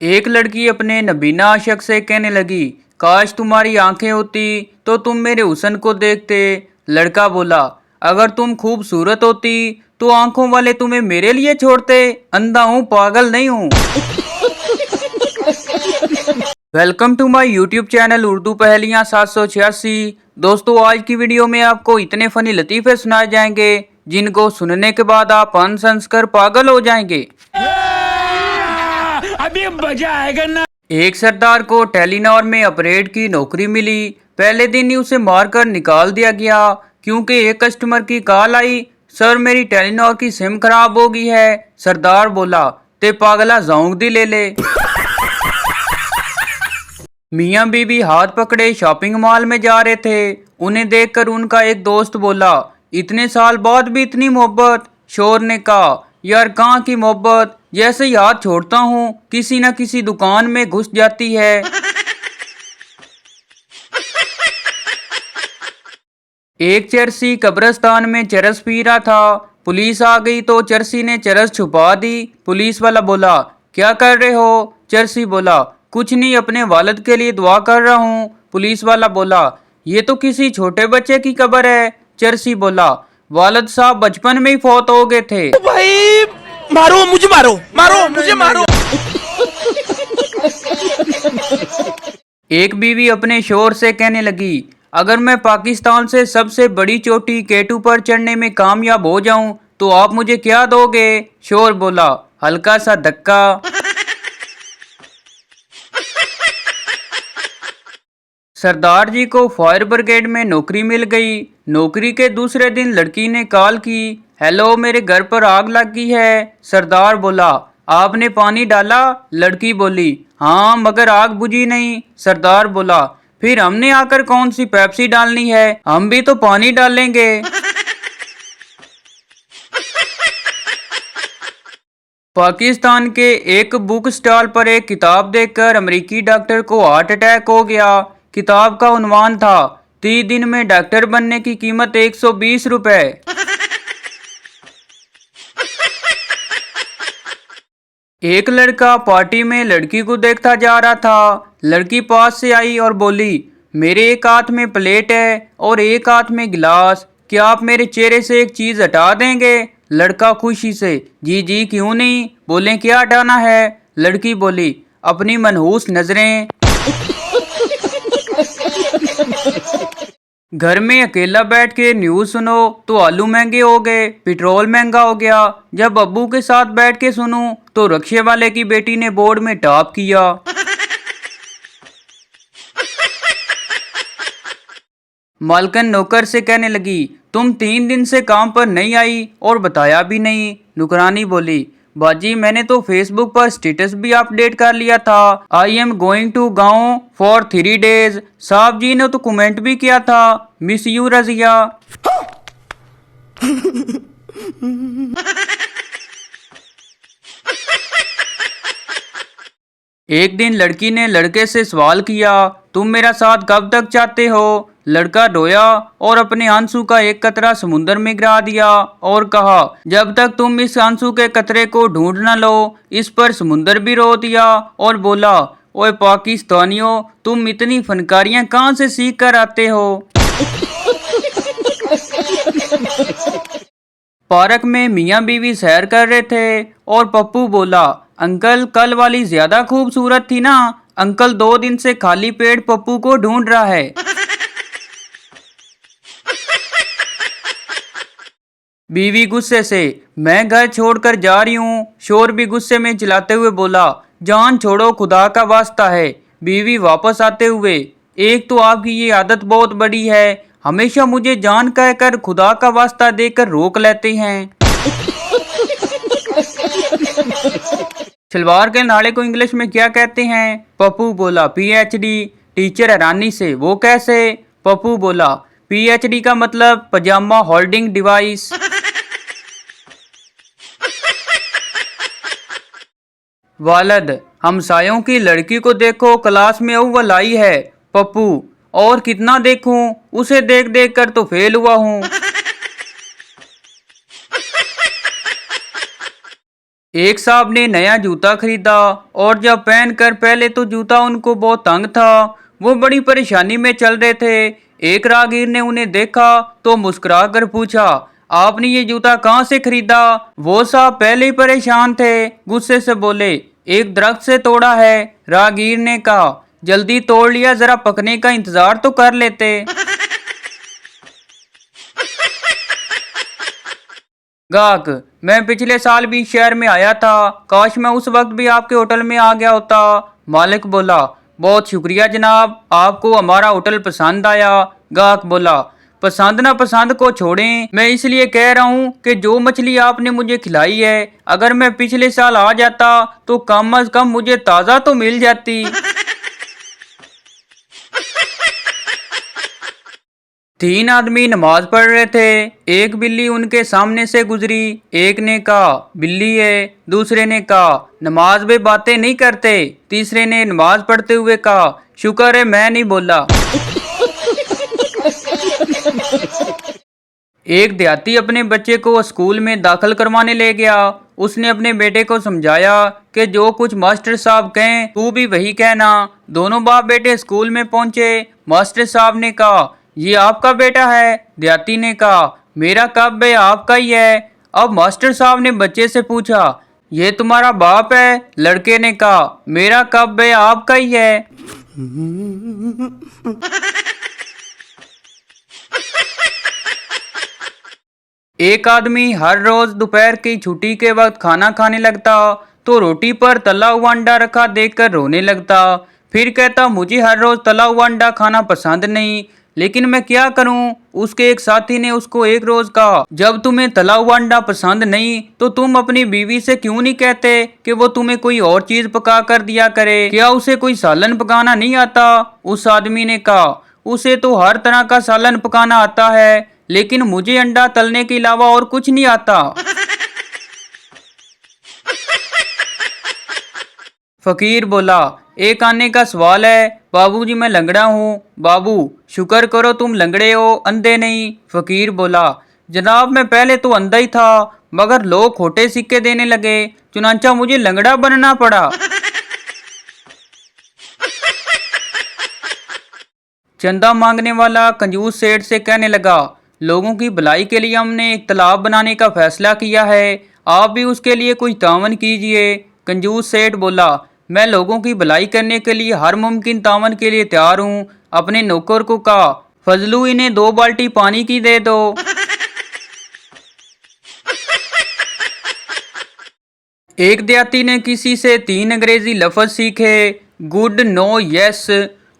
एक लड़की अपने नबीना आशिक से कहने लगी, काश तुम्हारी आंखें होती तो तुम मेरे हुस्न को देखते। लड़का बोला, अगर तुम खूबसूरत होती तो आंखों वाले तुम्हें मेरे लिए छोड़ते। अंधा हूँ, पागल नहीं हूँ। Welcome to my YouTube channel Urdu पहेलियाँ 786। दोस्तों, आज की वीडियो में आपको इतने फनी लतीफ़े सुनाए जाएंगे जिनको सुनने के बाद आप हंस हंस कर पागल हो जाएंगे। अभी मजा आएगा ना। एक सरदार को टेलीनॉर में ऑपरेटर की नौकरी मिली। पहले दिन ही उसे मारकर निकाल दिया गया क्योंकि एक कस्टमर की कॉल आई, सर मेरी टेलीनॉर की सिम खराब हो गई है। सरदार बोला, ते पागला जाऊंग दी ले ले। मियाँ बीवी हाथ पकड़े शॉपिंग मॉल में जा रहे थे। उन्हें देखकर उनका एक दोस्त बोला, इतने साल बाद भी इतनी मोहब्बत। शोर ने कहा, यार कहाँ की मोहब्बत, जैसे ही हाथ छोड़ता हूँ किसी न किसी दुकान में घुस जाती है। एक चरसी कब्रिस्तान में चरस पी रहा था। पुलिस आ गई तो चरसी ने चरस छुपा दी। पुलिस वाला बोला, क्या कर रहे हो? चरसी बोला, कुछ नहीं, अपने वालिद के लिए दुआ कर रहा हूँ। पुलिस वाला बोला, ये तो किसी छोटे बच्चे की कब्र है। चरसी बोला, वालिद साहब बचपन में ही फौत हो गए थे। भाई मारो मुझे, मारो मारो मुझे, मारो। एक बीवी अपने शोहर से कहने लगी, अगर मैं पाकिस्तान से सबसे बड़ी चोटी केटू पर चढ़ने में कामयाब हो जाऊं तो आप मुझे क्या दोगे? शोहर बोला, हल्का सा धक्का। सरदार जी को फायर ब्रिगेड में नौकरी मिल गई। नौकरी के दूसरे दिन लड़की ने कॉल की, हेलो मेरे घर पर आग लग गई है। सरदार बोला, आपने पानी डाला? लड़की बोली, हाँ मगर आग बुझी नहीं। सरदार बोला, फिर हमने आकर कौन सी पेप्सी डालनी है, हम भी तो पानी डालेंगे। पाकिस्तान के एक बुक स्टॉल पर एक किताब देखकर अमेरिकी डॉक्टर को हार्ट अटैक हो गया। किताब का उन्वान था, 30 दिन में डॉक्टर बनने की कीमत 120 रुपए। एक लड़का पार्टी में लड़की को देखता जा रहा था। लड़की पास से आई और बोली, मेरे एक हाथ में प्लेट है और एक हाथ में गिलास, क्या आप मेरे चेहरे से एक चीज हटा देंगे? लड़का खुशी से, जी जी क्यों नहीं, बोले क्या हटाना है? लड़की बोली, अपनी मनहूस नजरें। घर में अकेला बैठ के न्यूज सुनो तो आलू महंगे हो गए, पेट्रोल महंगा हो गया। जब अब्बू के साथ बैठ के सुनूं तो रक्शे वाले की बेटी ने बोर्ड में टॉप किया। मालकन नौकर से कहने लगी, तुम 3 दिन से काम पर नहीं आई और बताया भी नहीं। नुकरानी बोली, बाजी मैंने तो फेसबुक पर स्टेटस भी अपडेट कर लिया था, आई एम गोइंग टू गाँव फॉर 3 डेज। साहब जी ने तो कमेंट भी किया था, मिस यू रजिया। एक दिन लड़की ने लड़के से सवाल किया, तुम मेरा साथ कब तक चाहते हो? लड़का रोया और अपने आंसू का एक कतरा समुद्र में गिरा दिया और कहा, जब तक तुम इस आंसू के कतरे को ढूंढ न लो। इस पर समुद्र भी रो दिया और बोला, ओए पाकिस्तानियों, तुम इतनी फनकारियां कहाँ से सीख कर आते हो? पार्क में मियाँ बीवी सैर कर रहे थे और पप्पू बोला, अंकल कल वाली ज्यादा खूबसूरत थी ना। अंकल 2 दिन से खाली पेट पप्पू को ढूंढ रहा है। बीवी गुस्से से, मैं घर छोड़कर जा रही हूँ। शोर भी गुस्से में चिल्लाते हुए बोला, जान छोड़ो, खुदा का वास्ता है। बीवी वापस आते हुए, एक तो आपकी ये आदत बहुत बड़ी है, हमेशा मुझे जान कहकर खुदा का वास्ता देकर रोक लेते हैं। सलवार के नाले को इंग्लिश में क्या कहते हैं? पप्पू बोला, PhD। टीचर हैरानी से, वो कैसे? पप्पू बोला, PhD का मतलब पजामा होल्डिंग डिवाइस। वालद, हमसायों की लड़की को देखो क्लास में अव्वल आई है। पप्पू, और कितना देखूं, उसे देख देख कर तो फेल हुआ हूँ। एक साहब ने नया जूता खरीदा और जब पहनकर पहले तो जूता उनको बहुत तंग था। वो बड़ी परेशानी में चल रहे थे। एक राहगीर ने उन्हें देखा तो मुस्कुरा कर पूछा, आपने ये जूता कहाँ से खरीदा? वो साहब पहले ही परेशान थे, गुस्से से बोले, एक दरख्त से तोड़ा है। राहगीर ने कहा, जल्दी तोड़ लिया, जरा पकने का इंतजार तो कर लेते। गाहक, मैं पिछले साल भी शहर में आया था, काश मैं उस वक्त भी आपके होटल में आ गया होता। मालिक बोला, बहुत शुक्रिया जनाब, आपको हमारा होटल पसंद आया। गाहक बोला, पसंद ना पसंद को छोड़ें, मैं इसलिए कह रहा हूँ कि जो मछली आपने मुझे खिलाई है, अगर मैं पिछले साल आ जाता तो कम अज कम मुझे ताज़ा तो मिल जाती। तीन आदमी नमाज पढ़ रहे थे। एक बिल्ली उनके सामने से गुजरी। एक ने कहा, बिल्ली है। दूसरे ने कहा, नमाज में बातें नहीं करते। तीसरे ने नमाज पढ़ते हुए कहा, शुक्र है मैं नहीं बोला। एक देहाती अपने बच्चे को स्कूल में दाखिल करवाने ले गया। उसने अपने बेटे को समझाया कि जो कुछ मास्टर साहब कहें तू भी वही कहना। दोनों बाप बेटे स्कूल में पहुंचे। मास्टर साहब ने कहा, ये आपका बेटा है? देहाती ने कहा, मेरा कब है, आपका ही है। अब मास्टर साहब ने बच्चे से पूछा, ये तुम्हारा बाप है? लड़के ने कहा, मेरा कब है, आपका ही है। एक आदमी हर रोज दोपहर की छुट्टी के वक्त खाना खाने लगता तो रोटी पर तला हुआ अंडा रखा देखकर रोने लगता। फिर कहता, मुझे हर रोज तला हुआ अंडा खाना पसंद नहीं, लेकिन मैं क्या करूं? उसके एक साथी ने उसको एक रोज कहा, जब तुम्हें तला हुआ अंडा पसंद नहीं तो तुम अपनी बीवी से क्यों नहीं कहते कि वो तुम्हें कोई और चीज पका कर दिया करे? क्या उसे कोई सालन पकाना नहीं आता? उस आदमी ने कहा, उसे तो हर तरह का सालन पकाना आता है, लेकिन मुझे अंडा तलने के अलावा और कुछ नहीं आता। फकीर बोला, एक आने का सवाल है बाबूजी, मैं लंगड़ा हूँ। बाबू, शुक्र करो तुम लंगड़े हो, अंधे नहीं। फकीर बोला, जनाब मैं पहले तो अंधा ही था, मगर लोग खोटे सिक्के देने लगे, चुनांचा मुझे लंगड़ा बनना पड़ा। चंदा मांगने वाला कंजूस सेठ से कहने लगा, लोगों की भलाई के लिए हमने एक तालाब बनाने का फैसला किया है, आप भी उसके लिए कुछ तावन कीजिए। कंजूस सेठ बोला, मैं लोगों की भलाई करने के लिए हर मुमकिन तावन के लिए तैयार हूँ। अपने नौकर को कहा, फजलू इन्हें 2 बाल्टी पानी की दे दो। एक देहाती ने किसी से 3 अंग्रेजी लफ्ज सीखे, गुड, नो, यस।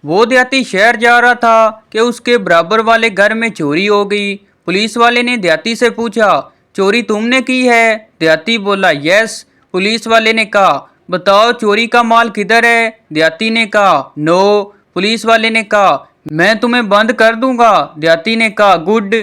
वो देहाती शहर जा रहा था कि उसके बराबर वाले घर में चोरी हो गई। पुलिस वाले ने देहाती से पूछा, चोरी तुमने की है? देहाती बोला, यस। पुलिस वाले ने कहा, बताओ चोरी का माल किधर है? देहाती ने कहा, नो। पुलिस वाले ने कहा, मैं तुम्हें बंद कर दूंगा। देहाती ने कहा, गुड।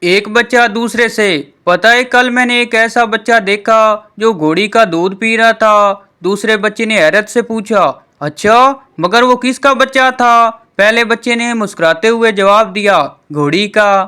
एक बच्चा दूसरे से, पता है कल मैंने एक ऐसा बच्चा देखा जो घोड़ी का दूध पी रहा था। दूसरे बच्चे ने हैरत से पूछा, अच्छा, मगर वो किसका बच्चा था? पहले बच्चे ने मुस्कुराते हुए जवाब दिया, घोड़ी का।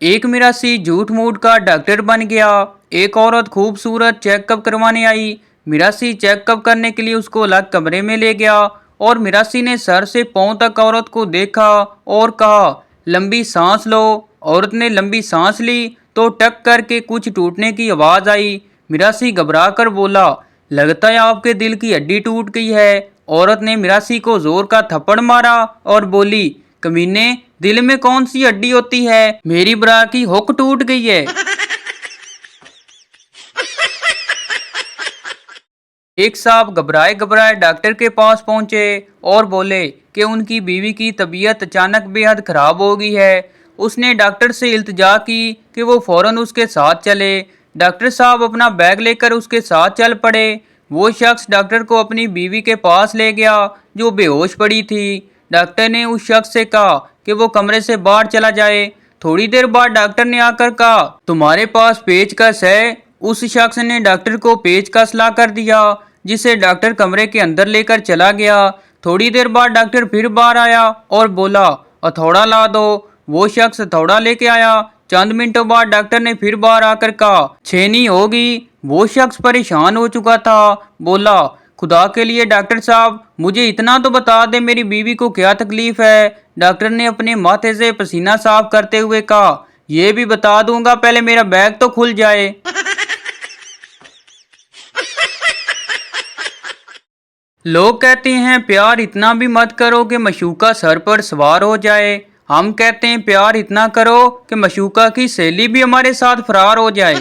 एक मिरासी झूठ मूठ का डॉक्टर बन गया। एक औरत खूबसूरत चेकअप करवाने आई। मिरासी चेकअप करने के लिए उसको अलग कमरे में ले गया और मिरासी ने सर से पांव तक औरत को देखा और कहा, लंबी सांस लो। औरत ने लंबी सांस ली तो टक करके कुछ टूटने की आवाज आई। मिरासी घबरा कर बोला, लगता है आपके दिल की हड्डी टूट गई है। औरत ने मिरासी को जोर का थप्पड़ मारा और बोली, कमीने, दिल में कौन सी हड्डी होती है? मेरी ब्रा की हुक टूट गई है। एक साहब घबराए घबराए डॉक्टर के पास पहुंचे और बोले कि उनकी बीवी की तबीयत अचानक बेहद खराब हो गई है। उसने डॉक्टर से इल्तिजा की कि वो फौरन उसके साथ चले। डॉक्टर साहब अपना बैग लेकर उसके साथ चल पड़े। वो शख्स डॉक्टर को अपनी बीवी के पास ले गया जो बेहोश पड़ी थी। डॉक्टर ने उस शख्स से कहा कि वो कमरे से बाहर चला जाए। थोड़ी देर बाद डॉक्टर ने आकर कहा, तुम्हारे पास पेचकस है? उस शख्स ने डॉक्टर को पेचकस ला कर दिया, जिसे डॉक्टर कमरे के अंदर लेकर चला गया। थोड़ी देर बाद डॉक्टर फिर बाहर आया और बोला हथौड़ा ला दो। वो शख्स हथौड़ा लेके आया। चंद मिनटों बाद डॉक्टर ने फिर बाहर आकर कहा छेनी होगी। वो शख्स परेशान हो चुका था। बोला खुदा के लिए डॉक्टर साहब मुझे इतना तो बता दे मेरी बीवी को क्या तकलीफ है। डॉक्टर ने अपने माथे से पसीना साफ करते हुए कहा ये भी बता दूंगा, पहले मेरा बैग तो खुल जाए। लोग कहते हैं प्यार इतना भी मत करो कि मशूका सर पर सवार हो जाए। हम कहते हैं प्यार इतना करो कि मशूका की सहेली भी हमारे साथ फरार हो जाए।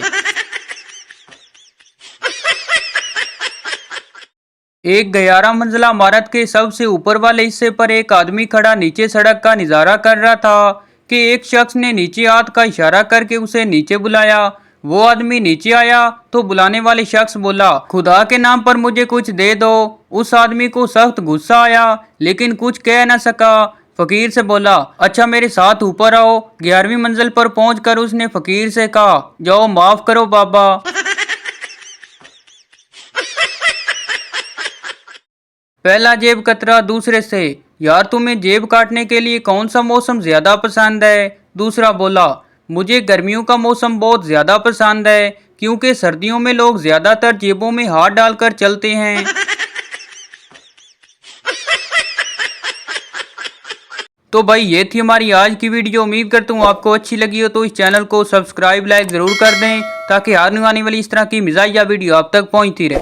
एक 11 मंजिला इमारत के सबसे ऊपर वाले हिस्से पर एक आदमी खड़ा नीचे सड़क का नजारा कर रहा था कि एक शख्स ने नीचे हाथ का इशारा करके उसे नीचे बुलाया। वो आदमी नीचे आया तो बुलाने वाले शख्स बोला खुदा के नाम पर मुझे कुछ दे दो। उस आदमी को सख्त गुस्सा आया लेकिन कुछ कह न सका। फकीर से बोला अच्छा मेरे साथ ऊपर आओ। 11वीं मंजिल पर पहुंचकर उसने फकीर से कहा जाओ माफ करो बाबा। पहला जेब कतरा दूसरे से यार तुम्हें जेब काटने के लिए कौन सा मौसम ज्यादा पसंद है। दूसरा बोला मुझे गर्मियों का मौसम बहुत ज्यादा पसंद है क्योंकि सर्दियों में लोग ज्यादातर जेबों में हाथ डालकर चलते हैं। तो भाई ये थी हमारी आज की वीडियो। उम्मीद करता हूँ आपको अच्छी लगी हो तो इस चैनल को सब्सक्राइब लाइक जरूर कर दें ताकि आने वाली इस तरह की मिजाजिया वीडियो आप तक पहुँचती रहे।